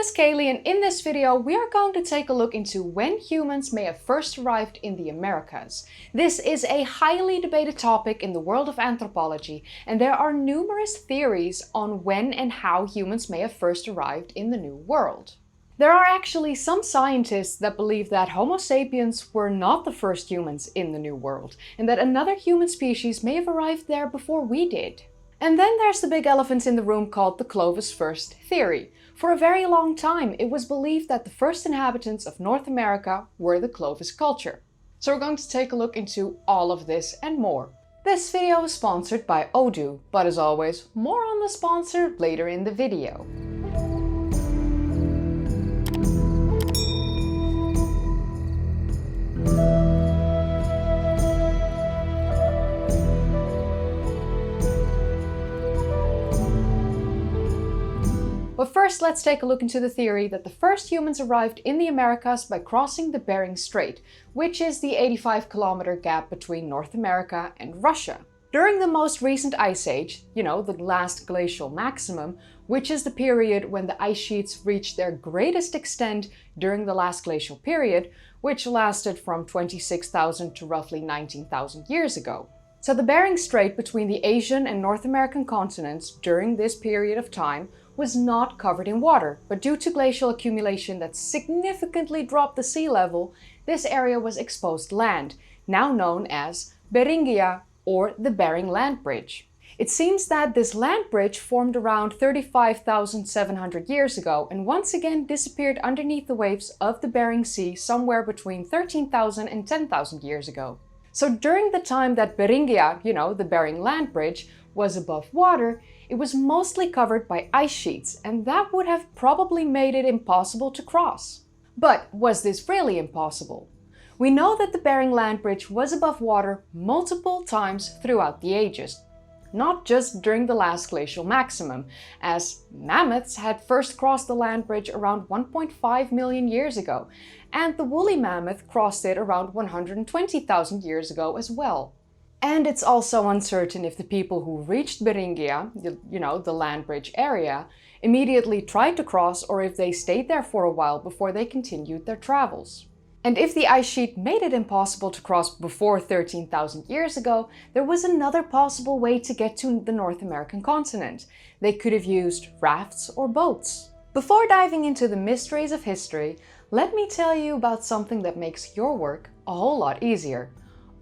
is Kaylee, and in this video we are going to take a look into when humans may have first arrived in the Americas. This is a highly debated topic in the world of anthropology, and there are numerous theories on when and how humans may have first arrived in the New World. There are actually some scientists that believe that Homo sapiens were not the first humans in the New World, and that another human species may have arrived there before we did. And then there's the big elephant in the room called the Clovis First theory. For a very long time, it was believed that the first inhabitants of North America were the Clovis culture. So we're going to take a look into all of this and more. This video is sponsored by Odoo, but as always, more on the sponsor later in the video. But first, let's take a look into the theory that the first humans arrived in the Americas by crossing the Bering Strait, which is the 85-kilometer gap between North America and Russia. During the most recent ice age, the last glacial maximum, which is the period when the ice sheets reached their greatest extent during the last glacial period, which lasted from 26,000 to roughly 19,000 years ago. So the Bering Strait between the Asian and North American continents during this period of time was not covered in water, but due to glacial accumulation that significantly dropped the sea level, this area was exposed land, now known as Beringia or the Bering Land Bridge. It seems that this land bridge formed around 35,700 years ago and once again disappeared underneath the waves of the Bering Sea somewhere between 13,000 and 10,000 years ago. So during the time that Beringia, the Bering Land Bridge, was above water, it was mostly covered by ice sheets, and that would have probably made it impossible to cross. But was this really impossible? We know that the Bering Land Bridge was above water multiple times throughout the ages, not just during the last glacial maximum, as mammoths had first crossed the land bridge around 1.5 million years ago, and the woolly mammoth crossed it around 120,000 years ago as well. And it's also uncertain if the people who reached Beringia, the land bridge area, immediately tried to cross or if they stayed there for a while before they continued their travels. And if the ice sheet made it impossible to cross before 13,000 years ago, there was another possible way to get to the North American continent. They could have used rafts or boats. Before diving into the mysteries of history, let me tell you about something that makes your work a whole lot easier.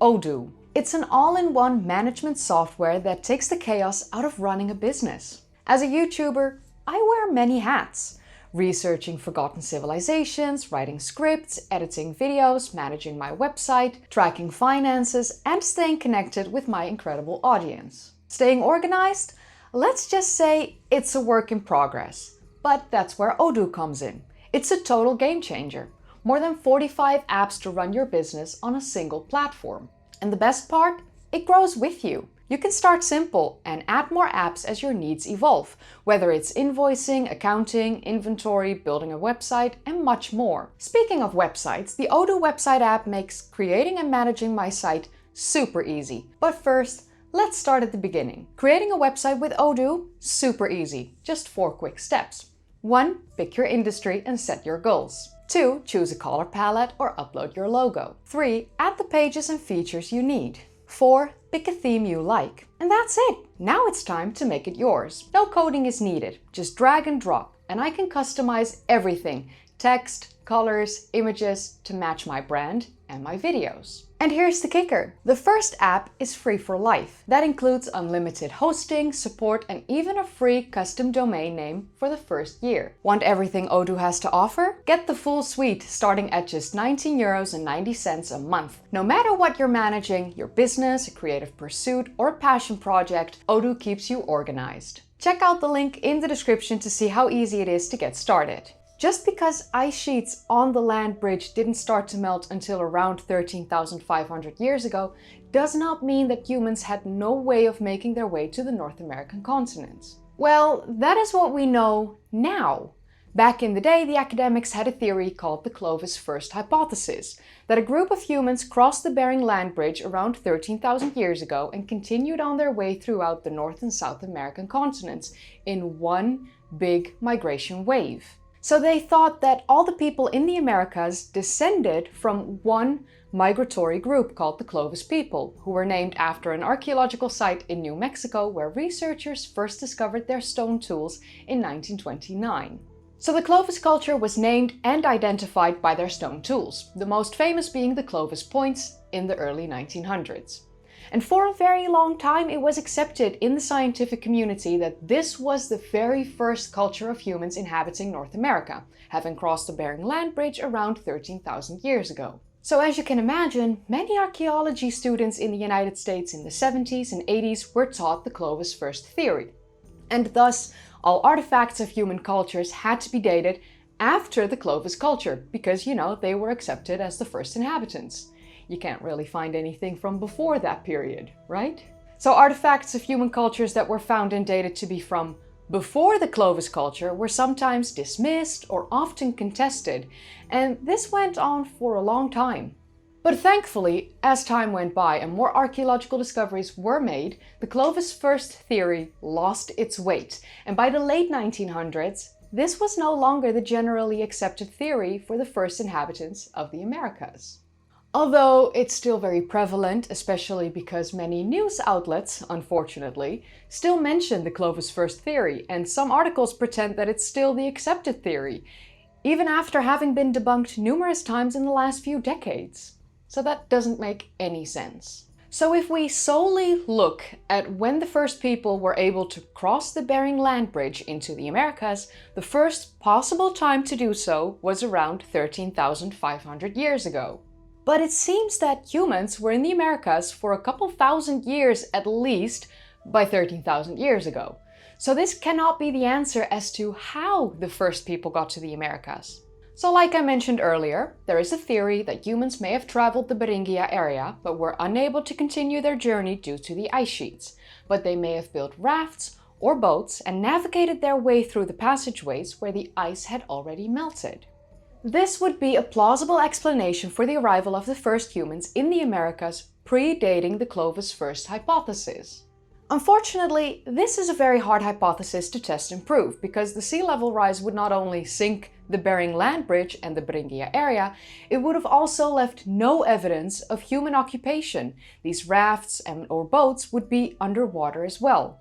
Odoo. It's an all-in-one management software that takes the chaos out of running a business. As a YouTuber, I wear many hats. Researching forgotten civilizations, writing scripts, editing videos, managing my website, tracking finances, and staying connected with my incredible audience. Staying organized? Let's just say it's a work in progress. But that's where Odoo comes in. It's a total game changer. More than 45 apps to run your business on a single platform. And the best part? It grows with you. You can start simple and add more apps as your needs evolve, whether it's invoicing, accounting, inventory, building a website, and much more. Speaking of websites, the Odoo website app makes creating and managing my site super easy. But first, let's start at the beginning. Creating a website with Odoo? Super easy. Just 4 quick steps. 1. Pick your industry and set your goals. 2. Choose a color palette or upload your logo. 3. Add the pages and features you need. 4. Pick a theme you like. And that's it! Now it's time to make it yours. No coding is needed, just drag and drop, and I can customize everything: text, colors, images to match my brand and my videos. And here's the kicker. The first app is free for life. That includes unlimited hosting, support, and even a free custom domain name for the first year. Want everything Odoo has to offer? Get the full suite starting at just €19.90 a month. No matter what you're managing, your business, a creative pursuit, or a passion project, Odoo keeps you organized. Check out the link in the description to see how easy it is to get started. Just because ice sheets on the land bridge didn't start to melt until around 13,500 years ago does not mean that humans had no way of making their way to the North American continent. Well, that is what we know now. Back in the day, the academics had a theory called the Clovis First hypothesis, that a group of humans crossed the Bering Land Bridge around 13,000 years ago and continued on their way throughout the North and South American continents in one big migration wave. So they thought that all the people in the Americas descended from one migratory group called the Clovis people, who were named after an archaeological site in New Mexico where researchers first discovered their stone tools in 1929. So the Clovis culture was named and identified by their stone tools, the most famous being the Clovis points in the early 1900s. And for a very long time it was accepted in the scientific community that this was the very first culture of humans inhabiting North America, having crossed the Bering Land Bridge around 13,000 years ago. So as you can imagine, many archaeology students in the United States in the 70s and 80s were taught the Clovis First theory. And thus, all artifacts of human cultures had to be dated after the Clovis culture, because, they were accepted as the first inhabitants. You can't really find anything from before that period, right? So artifacts of human cultures that were found and dated to be from before the Clovis culture were sometimes dismissed or often contested, and this went on for a long time. But thankfully, as time went by and more archaeological discoveries were made, the Clovis First theory lost its weight, and by the late 1900s, this was no longer the generally accepted theory for the first inhabitants of the Americas. Although it's still very prevalent, especially because many news outlets, unfortunately, still mention the Clovis First theory, and some articles pretend that it's still the accepted theory, even after having been debunked numerous times in the last few decades. So that doesn't make any sense. So if we solely look at when the first people were able to cross the Bering Land Bridge into the Americas, the first possible time to do so was around 13,500 years ago. But it seems that humans were in the Americas for a couple thousand years at least by 13,000 years ago. So this cannot be the answer as to how the first people got to the Americas. So like I mentioned earlier, there is a theory that humans may have traveled the Beringia area but were unable to continue their journey due to the ice sheets. But they may have built rafts or boats and navigated their way through the passageways where the ice had already melted. This would be a plausible explanation for the arrival of the first humans in the Americas, predating the Clovis First hypothesis. Unfortunately, this is a very hard hypothesis to test and prove, because the sea level rise would not only sink the Bering Land Bridge and the Beringia area, it would have also left no evidence of human occupation. These rafts or boats would be underwater as well.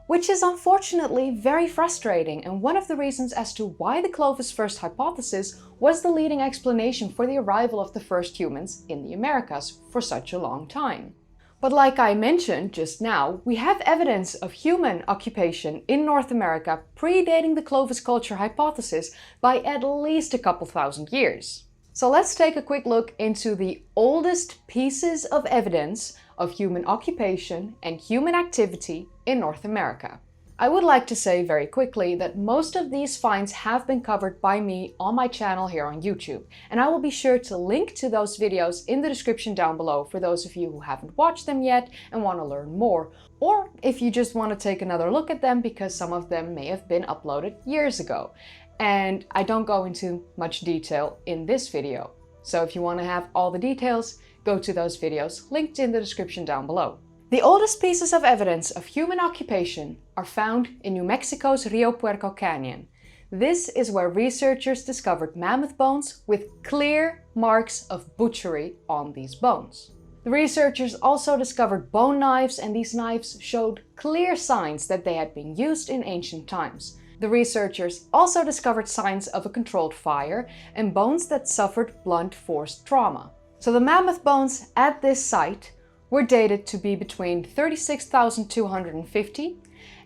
Which is unfortunately very frustrating, and one of the reasons as to why the Clovis First hypothesis was the leading explanation for the arrival of the first humans in the Americas for such a long time. But like I mentioned just now, we have evidence of human occupation in North America predating the Clovis culture hypothesis by at least a couple thousand years. So let's take a quick look into the oldest pieces of evidence of human occupation and human activity in North America. I would like to say very quickly that most of these finds have been covered by me on my channel here on YouTube, and I will be sure to link to those videos in the description down below for those of you who haven't watched them yet and want to learn more, or if you just want to take another look at them because some of them may have been uploaded years ago. And I don't go into much detail in this video. So if you want to have all the details, go to those videos linked in the description down below. The oldest pieces of evidence of human occupation are found in New Mexico's Rio Puerco Canyon. This is where researchers discovered mammoth bones with clear marks of butchery on these bones. The researchers also discovered bone knives, and these knives showed clear signs that they had been used in ancient times. The researchers also discovered signs of a controlled fire and bones that suffered blunt force trauma. So the mammoth bones at this site were dated to be between 36,250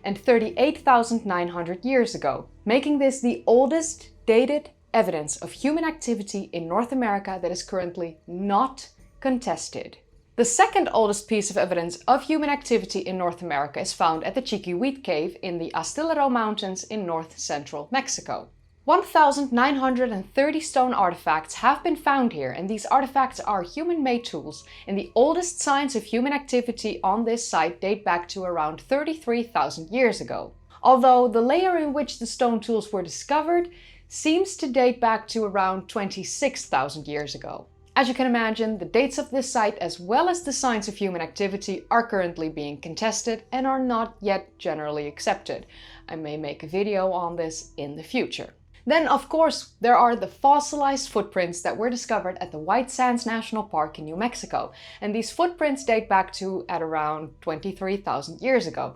and 38,900 years ago, making this the oldest dated evidence of human activity in North America that is currently not contested. The second oldest piece of evidence of human activity in North America is found at the Chiquihuite Cave in the Astillero Mountains in north-central Mexico. 1,930 stone artifacts have been found here, and these artifacts are human-made tools, and the oldest signs of human activity on this site date back to around 33,000 years ago. Although the layer in which the stone tools were discovered seems to date back to around 26,000 years ago. As you can imagine, the dates of this site as well as the signs of human activity are currently being contested and are not yet generally accepted. I may make a video on this in the future. Then, of course, there are the fossilized footprints that were discovered at the White Sands National Park in New Mexico. And these footprints date back to at around 23,000 years ago.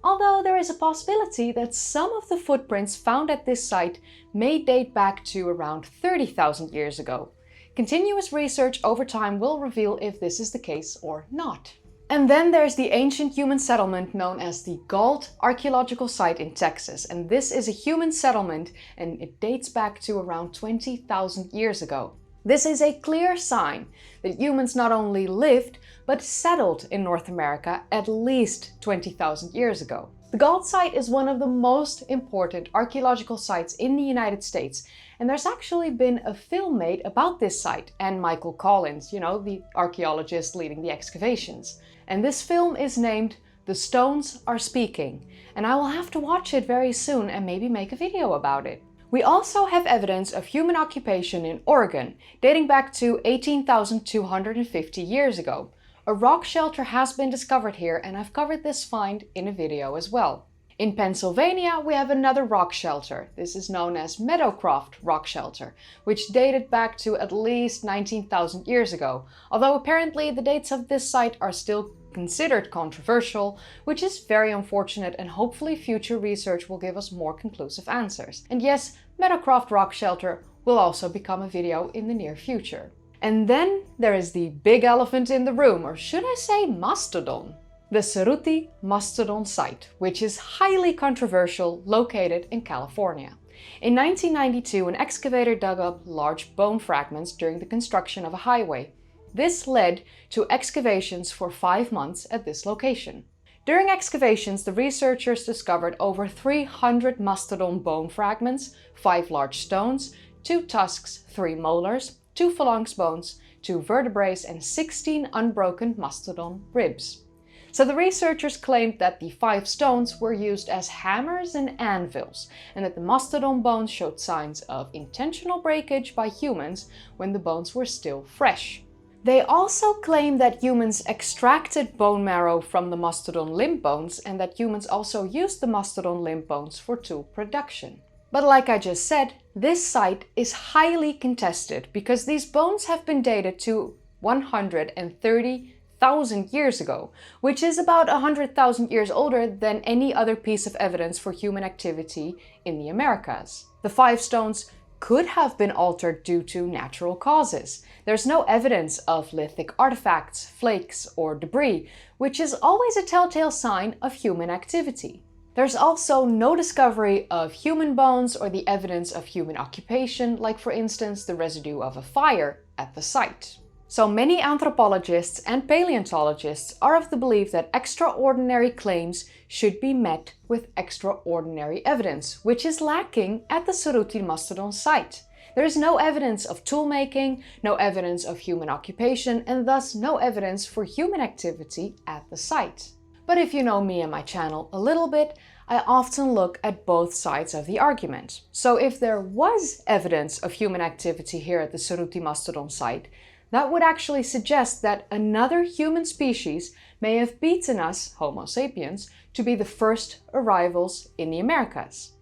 Although there is a possibility that some of the footprints found at this site may date back to around 30,000 years ago. Continuous research over time will reveal if this is the case or not. And then there's the ancient human settlement known as the Gault archaeological site in Texas. And this is a human settlement and it dates back to around 20,000 years ago. This is a clear sign that humans not only lived, but settled in North America at least 20,000 years ago. The Gault site is one of the most important archaeological sites in the United States. And there's actually been a film made about this site and Michael Collins, the archaeologist leading the excavations. And this film is named The Stones Are Speaking. And I will have to watch it very soon and maybe make a video about it. We also have evidence of human occupation in Oregon, dating back to 18,250 years ago. A rock shelter has been discovered here and I've covered this find in a video as well. In Pennsylvania, we have another rock shelter. This is known as Meadowcroft rock shelter, which dated back to at least 19,000 years ago. Although apparently the dates of this site are still considered controversial, which is very unfortunate, and hopefully future research will give us more conclusive answers. And yes, Meadowcroft rock shelter will also become a video in the near future. And then there is the big elephant in the room, or should I say mastodon? The Cerutti Mastodon site, which is highly controversial, located in California. In 1992, an excavator dug up large bone fragments during the construction of a highway. This led to excavations for 5 months at this location. During excavations, the researchers discovered over 300 mastodon bone fragments, 5 large stones, 2 tusks, 3 molars, 2 phalanx bones, 2 vertebrae, and 16 unbroken mastodon ribs. So the researchers claimed that the 5 stones were used as hammers and anvils, and that the mastodon bones showed signs of intentional breakage by humans when the bones were still fresh. They also claim that humans extracted bone marrow from the mastodon limb bones and that humans also used the mastodon limb bones for tool production. But like I just said, this site is highly contested because these bones have been dated to 130,000 years ago, which is about 100,000 years older than any other piece of evidence for human activity in the Americas. The 5 stones could have been altered due to natural causes. There's no evidence of lithic artifacts, flakes, or debris, which is always a telltale sign of human activity. There's also no discovery of human bones or the evidence of human occupation, like for instance the residue of a fire at the site. So many anthropologists and paleontologists are of the belief that extraordinary claims should be met with extraordinary evidence, which is lacking at the Cerutti Mastodon site. There is no evidence of tool making, no evidence of human occupation, and thus no evidence for human activity at the site. But if you know me and my channel a little bit, I often look at both sides of the argument. So if there was evidence of human activity here at the Cerutti Mastodon site, that would actually suggest that another human species may have beaten us, Homo sapiens, to be the first arrivals in the Americas.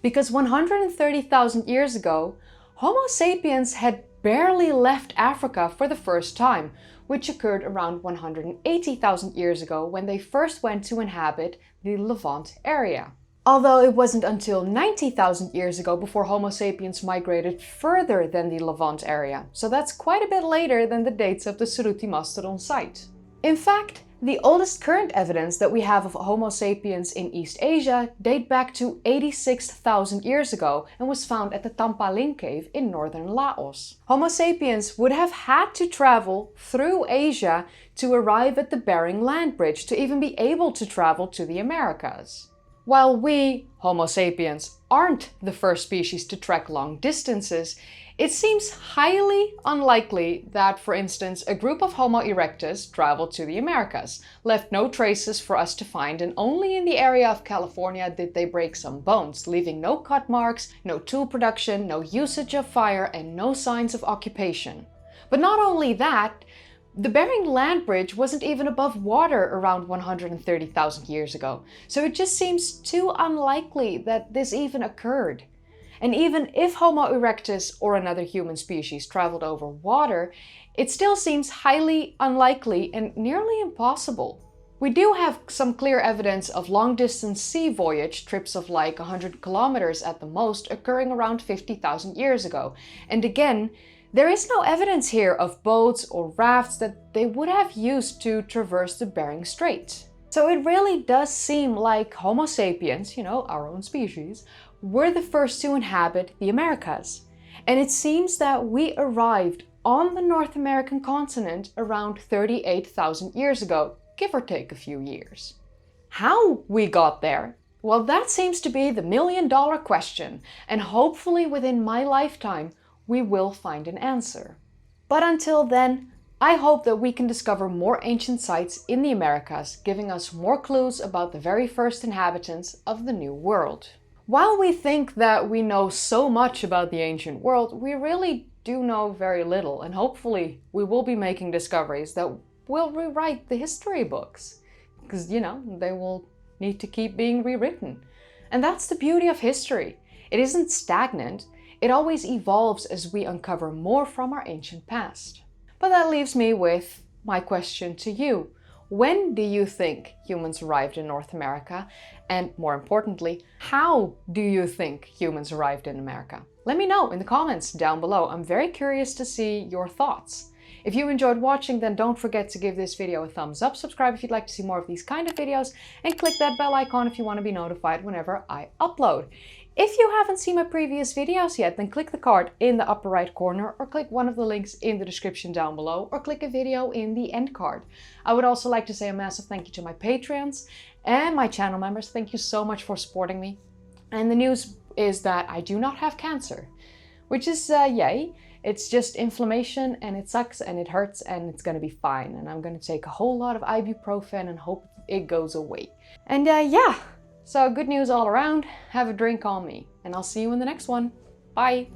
Because 130,000 years ago, Homo sapiens had barely left Africa for the first time, which occurred around 180,000 years ago when they first went to inhabit the Levant area. Although it wasn't until 90,000 years ago before Homo sapiens migrated further than the Levant area, so that's quite a bit later than the dates of the Cerutti Mastodon site. In fact, the oldest current evidence that we have of Homo sapiens in East Asia date back to 86,000 years ago and was found at the Tampalin cave in northern Laos. Homo sapiens would have had to travel through Asia to arrive at the Bering Land Bridge to even be able to travel to the Americas. While we, Homo sapiens, aren't the first species to trek long distances, it seems highly unlikely that, for instance, a group of Homo erectus traveled to the Americas, left no traces for us to find, and only in the area of California did they break some bones, leaving no cut marks, no tool production, no usage of fire, and no signs of occupation. But not only that, the Bering Land Bridge wasn't even above water around 130,000 years ago, so it just seems too unlikely that this even occurred. And even if Homo erectus or another human species traveled over water, it still seems highly unlikely and nearly impossible. We do have some clear evidence of long-distance sea voyage trips of like 100 kilometers at the most occurring around 50,000 years ago. And again, there is no evidence here of boats or rafts that they would have used to traverse the Bering Strait. So it really does seem like Homo sapiens, our own species, were the first to inhabit the Americas. And it seems that we arrived on the North American continent around 38,000 years ago, give or take a few years. How we got there? Well, that seems to be the million-dollar question, and hopefully within my lifetime we will find an answer. But until then, I hope that we can discover more ancient sites in the Americas, giving us more clues about the very first inhabitants of the New World. While we think that we know so much about the ancient world, we really do know very little, and hopefully we will be making discoveries that will rewrite the history books. Because, they will need to keep being rewritten. And that's the beauty of history. It isn't stagnant, it always evolves as we uncover more from our ancient past. But that leaves me with my question to you. When do you think humans arrived in North America? And more importantly, how do you think humans arrived in America? Let me know in the comments down below. I'm very curious to see your thoughts. If you enjoyed watching, then don't forget to give this video a thumbs up, subscribe if you'd like to see more of these kind of videos, and click that bell icon if you want to be notified whenever I upload. If you haven't seen my previous videos yet, then click the card in the upper right corner, or click one of the links in the description down below, or click a video in the end card. I would also like to say a massive thank you to my Patreons and my channel members. Thank you so much for supporting me. And the news is that I do not have cancer, which is yay. It's just inflammation and it sucks and it hurts and it's gonna be fine. And I'm gonna take a whole lot of ibuprofen and hope it goes away. And yeah. So good news all around, have a drink on me, and I'll see you in the next one. Bye!